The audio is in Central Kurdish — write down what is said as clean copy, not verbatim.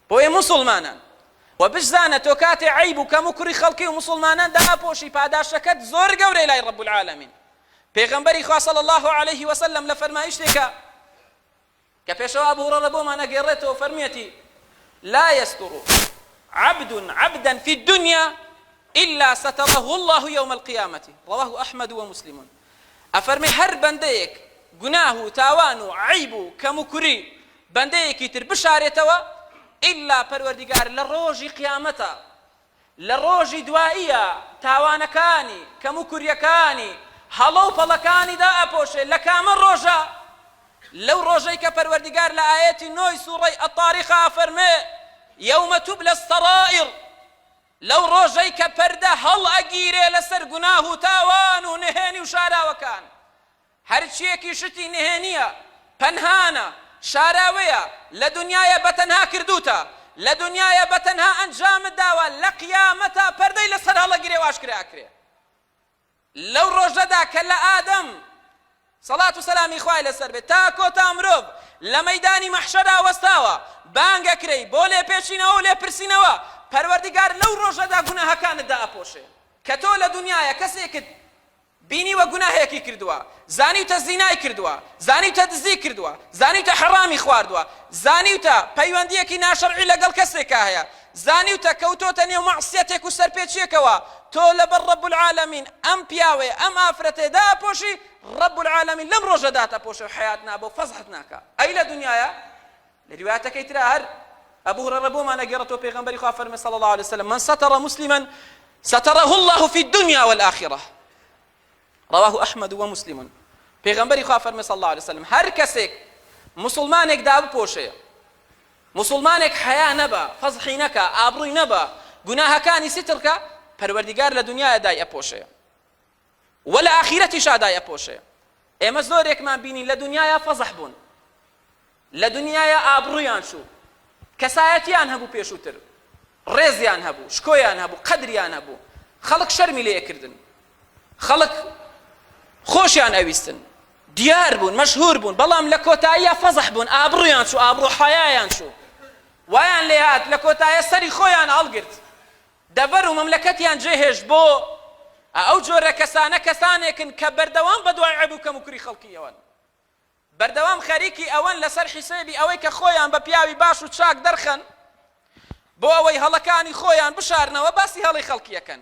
بۆیە مسلمانان و بشزانە تۆ کاتێ عیب و کەم و کوڕی خەڵکی و مسلمانان داپۆشی پاداشەکەت زۆر گەورەی لای ڕەب العالەمین. پێغەمبەری خوا صلی الله عليه وسلم لە فەرمایش شتێکە کە پێشەوە ئەبوو هورەیرە بۆمان ئەگێڕێتەوە فەرمیەتی لا يستر عبد عبدا في الدنيا إلا ستره الله يوم القيامة رواه أحمد ومسلم. أفرمي هر بنديك گناه تاوان عيب كمكري بنديك تر بشارتوا إلا پروردگار لروج قيامته لروج دوائية تاوان كاني كمكري كاني هلو فلكاني دا أبوش لكامل روجا لو روجيك پروردگار لآيات نوي سورة الطارقة أفرمي يوم تبلى السرائر لو روجيك پرده هل أجيري لسر گناه تاوان ونهاني وشارا وكان هرچيكي شتي نهانية پنهانا شاراوية لدنيايا بتنها كردوتا لدنيايا بتنها أنجام الداوى لقيامتا پردي لسر هل أجيري واشكري أكري لو روجدا كلا آدم صلاة وسلام إخوائي لسر بي تاكو تامروب لميداني محشرا وستاوا بانگا كري بولي پیشينوا لي پرسينوا پروردگار لو روجدا گناه كان دا أپوشه كتو لدنيايا كسيكت بيني وگناهيكي كردوا زانيوتا زيناي كردوا زانيوتا دزي كردوا زانيوتا حرامي خواردوا زانيوتا پيوانديكي ناشرعي لقل كسيكا هيا زانيوتا كوتوتا نيو معصيتك وسرپيچيكوا تو لبر رب العالمين ام بياوي ام افرته دا پوشي رب العالمين لم روجدا تپوشه حياتنا بو فزحتناك اي لدنيايا لرواياتك يتراهر أبو هريرة بوما نقرته بيغنبري خواه فرمي صلى الله عليه وسلم من ستر مسلما ستره الله في الدنيا والآخرة رواه أحمد ومسلم. بيغنبري خواه فرمي صلى الله عليه وسلم هر كسيك مسلمانك داب بوشي مسلمانك حياة نبا فضحي نكا آبروي نبا قناها كاني سترك پروردگار لدنيا داي أبوشي ولا آخرتي شا داي أبوشي اما زوريك ما بيني لدنيا فضح بون لدنيا آبرويان شو کەسایەتیان هەبوو پێشووتر ڕێزیان هەبوو شکۆیان هەبوو قەدریان هەبوو خەڵک شەرمی لێکردن خەڵک خۆشیان ئەویستن دیار بوون مەشهور بوون بەڵام لە کۆتاییە فەزح بوون ئابڕویان چوو ئابڕوو حەیایان چوو وایان لێ هات لە کۆتاییە سەری خۆیان هەڵگرت دەڤەر و مەملەکەتیان جێهێشت بۆ ئەو جۆرە کەسانە کەسانێکن کە بەردەوام بەدوای عیب و کەم و کوڕی خەڵکیەوەن بەردەوام خەریکی ئەوەن لەسەر حیسێبی ئەوەی کە خۆیان بە پیاوی باش و چاک دەرخەن بۆ ئەوەی هەڵەکانی خۆیان بشارنەوە باسی هەڵی خەڵکی یەکەن